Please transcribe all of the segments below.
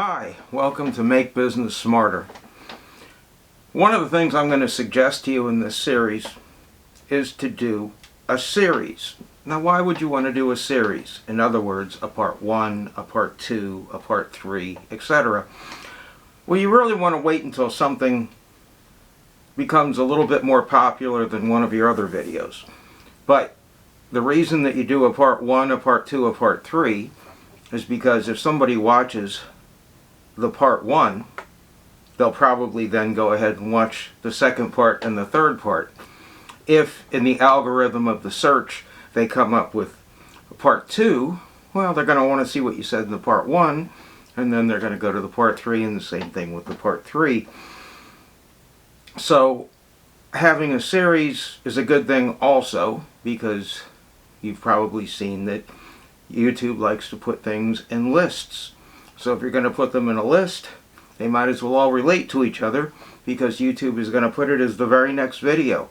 Hi, welcome to Make Business Smarter. One of the things I'm going to suggest to you in this series is to do a series. Now, why would you want to do a series? In other words, a part 1, a part 2, a part 3, etc. Well, you really want to wait until something becomes a little bit more popular than one of your other videos. But the reason that you do a part 1, a part 2, a part 3 is because if somebody watches the part 1, they'll probably then go ahead and watch the second part and the third part. If in the algorithm of the search they come up with part 2, well, they're going to want to see what you said in the part 1, and then they're going to go to the part 3, and the same thing with the part 3. So having a series is a good thing also, because you've probably seen that YouTube likes to put things in lists. So if you're going to put them in a list, they might as well all relate to each other, because YouTube is going to put it as the very next video.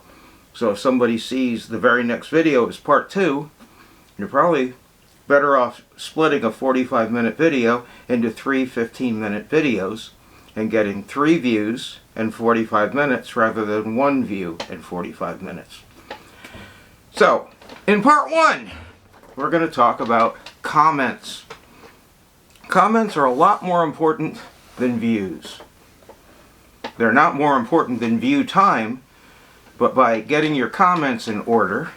So if somebody sees the very next video as part 2, you're probably better off splitting a 45-minute video into 3 15-minute videos and getting 3 views in 45 minutes rather than 1 view in 45 minutes. So, in part 1, we're going to talk about comments. Comments are a lot more important than views. They're not more important than view time, but by getting your comments in order,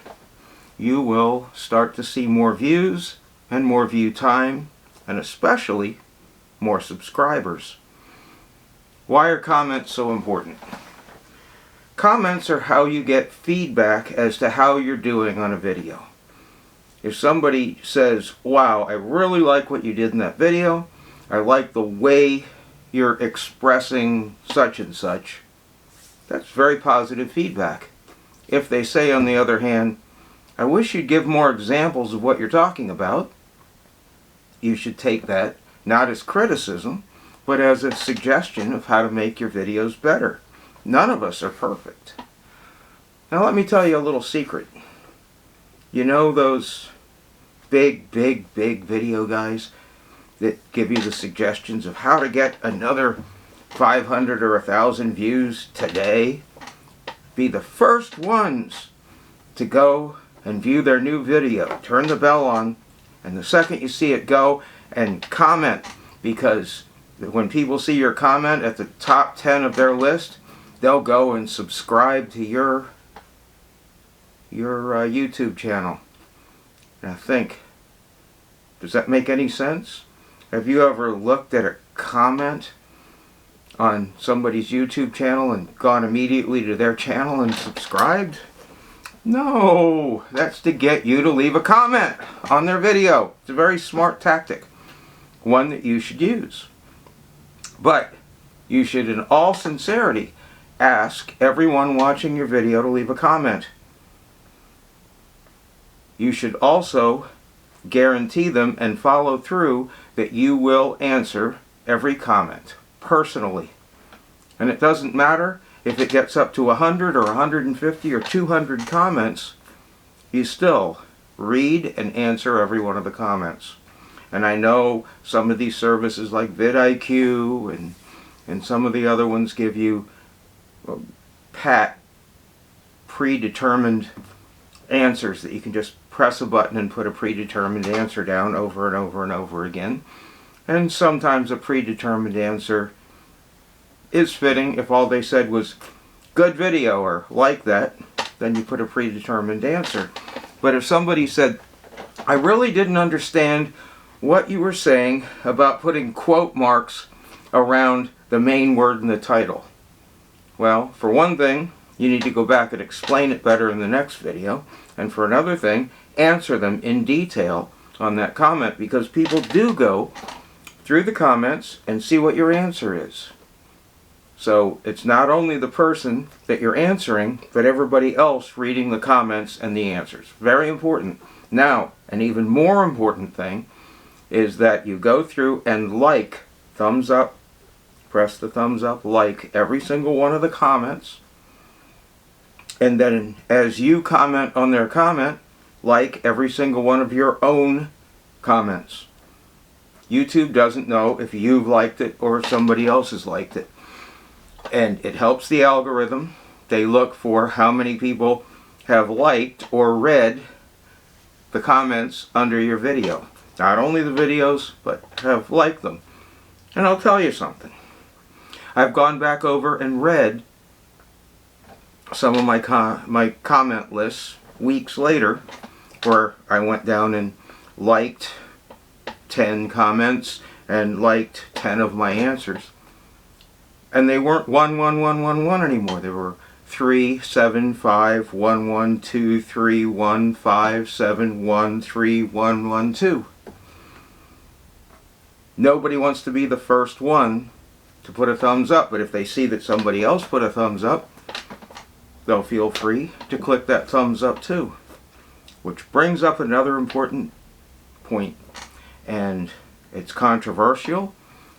you will start to see more views and more view time, and especially more subscribers. Why are comments so important? Comments are how you get feedback as to how you're doing on a video. If somebody says, wow, I really like what you did in that video, I like the way you're expressing such and such, that's very positive feedback. If they say, on the other hand, I wish you'd give more examples of what you're talking about, you should take that not as criticism, but as a suggestion of how to make your videos better. None of us are perfect. Now let me tell you a little secret. You know those big video guys that give you the suggestions of how to get another 500 or 1,000 views today? Be the first ones to go and view their new video. Turn the bell on, and the second you see it, go and comment, because when people see your comment at the top 10 of their list, they'll go and subscribe to your YouTube channel. Now think, does that make any sense? Have you ever looked at a comment on somebody's YouTube channel and gone immediately to their channel and subscribed? No, that's to get you to leave a comment on their video. It's a very smart tactic, one that you should use. But you should, in all sincerity, ask everyone watching your video to leave a comment. You should also guarantee them and follow through that you will answer every comment personally. And it doesn't matter if it gets up to 100 or 150 or 200 comments, you still read and answer every one of the comments. And I know some of these services like vidIQ and some of the other ones give you predetermined answers that you can just press a button and put a predetermined answer down over and over and over again. And sometimes a predetermined answer is fitting. If all they said was good video or like that, then you put a predetermined answer. But if somebody said, I really didn't understand what you were saying about putting quote marks around the main word in the title, well, for one thing, you need to go back and explain it better in the next video. And for another thing, answer them in detail on that comment, because people do go through the comments and see what your answer is. So it's not only the person that you're answering, but everybody else reading the comments and the answers. Very important. Now, an even more important thing is that you go through and like, thumbs up, press the thumbs up, like every single one of the comments. And then as you comment on their comment, like every single one of your own comments. YouTube doesn't know if you've liked it or if somebody else has liked it. And it helps the algorithm. They look for how many people have liked or read the comments under your video. Not only the videos, but have liked them. And I'll tell you something. I've gone back over and read some of my comment lists weeks later, where I went down and liked 10 comments and liked 10 of my answers. And they weren't 1, 1, 1, 1, 1 anymore. They were 3, 7, 5, 1, 1, 2, 3, 1, 5, 7, 1, 3, 1, 1, 2. Nobody wants to be the first one to put a thumbs up, but if they see that somebody else put a thumbs up, they'll feel free to click that thumbs up too. Which brings up another important point, and it's controversial,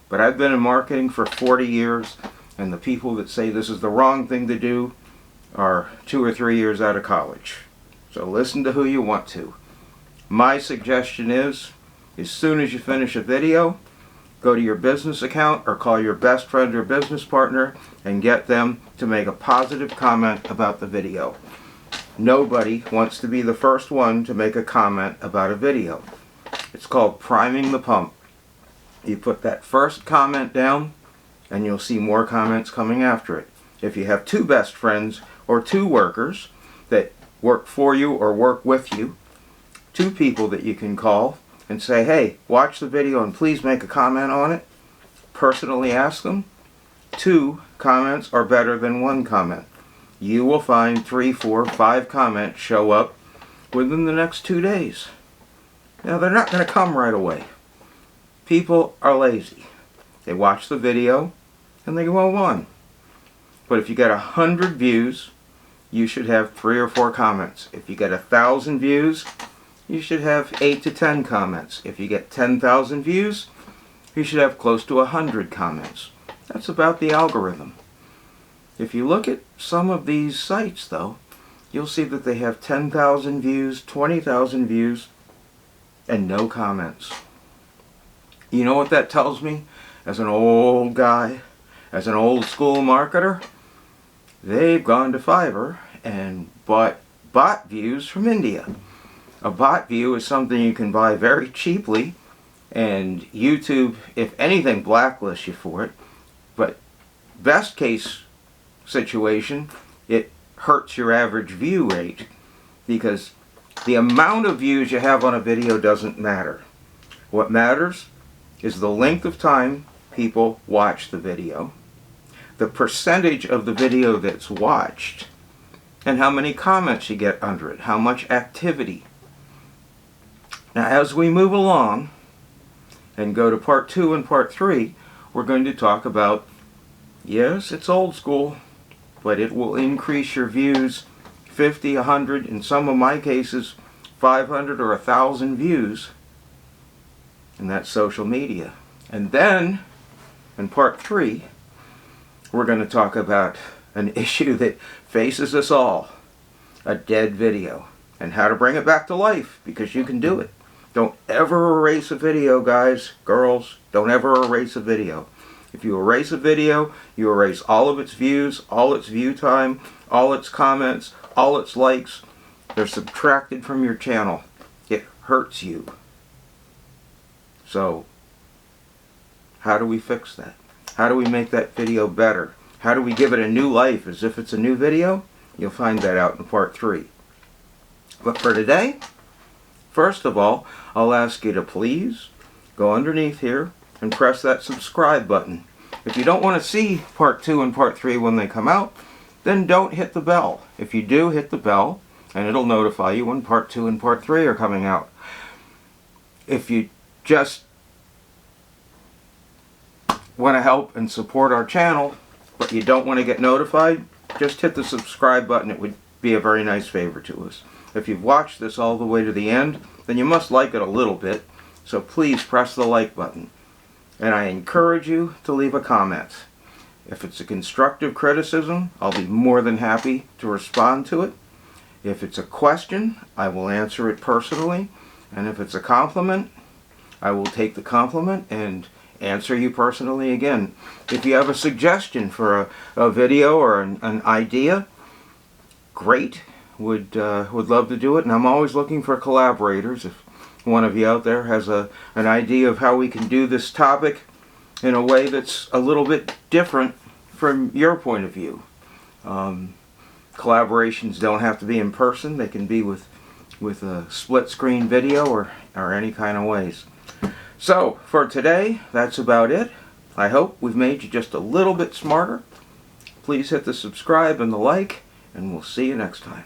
but I've been in marketing for 40 years, and the people that say this is the wrong thing to do are 2 or 3 years out of college. So listen to who you want to. My suggestion is, as soon as you finish a video, go to your business account or call your best friend or business partner and get them to make a positive comment about the video. Nobody wants to be the first one to make a comment about a video. It's called priming the pump. You put that first comment down and you'll see more comments coming after it. If you have 2 best friends or 2 workers that work for you or work with you, 2 people that you can call and say, hey, watch the video and please make a comment on it. Personally ask them. 2 comments are better than 1 comment. You will find 3, 4, 5 comments show up within the next 2 days. Now, they're not going to come right away. People are lazy. They watch the video and they go on. But if you get 100 views, you should have 3 or 4 comments. If you get 1,000 views, you should have 8 to 10 comments. If you get 10,000 views, you should have close to 100 comments. That's about the algorithm. If you look at some of these sites, though, you'll see that they have 10,000 views, 20,000 views, and no comments. You know what that tells me? As an old guy, as an old school marketer, they've gone to Fiverr and bought bot views from India. A bot view is something you can buy very cheaply, and YouTube, if anything, blacklists you for it. But best case situation, it hurts your average view rate, because the amount of views you have on a video doesn't matter. What matters is the length of time people watch the video, the percentage of the video that's watched, and how many comments you get under it, how much activity. Now, as we move along and go to part 2 and part 3, we're going to talk about, yes, it's old school, but it will increase your views 50, 100, in some of my cases 500 or 1,000 views, and that's social media. And then in part 3, we're going to talk about an issue that faces us all, a dead video, and how to bring it back to life, because you can do it. Don't ever erase a video, guys, girls. Don't ever erase a video. If you erase a video, you erase all of its views, all its view time, all its comments, all its likes. They're subtracted from your channel. It hurts you. So, how do we fix that? How do we make that video better? How do we give it a new life as if it's a new video? You'll find that out in part 3. But for today, first of all, I'll ask you to please go underneath here and press that subscribe button. If you don't want to see part 2 and part 3 when they come out, then don't hit the bell. If you do, hit the bell, and it'll notify you when part 2 and part 3 are coming out. If you just want to help and support our channel, but you don't want to get notified, just hit the subscribe button. It would be a very nice favor to us. If you've watched this all the way to the end, then you must like it a little bit, so please press the like button. And I encourage you to leave a comment. If it's a constructive criticism, I'll be more than happy to respond to it. If it's a question, I will answer it personally. And if it's a compliment, I will take the compliment and answer you personally again. If you have a suggestion for a video or an idea, great. Would love to do it, and I'm always looking for collaborators. If one of you out there has an idea of how we can do this topic in a way that's a little bit different from your point of view. Collaborations don't have to be in person. They can be with a split screen video or any kind of ways. So for today, that's about it. I hope we've made you just a little bit smarter. Please hit the subscribe and the like, and we'll see you next time.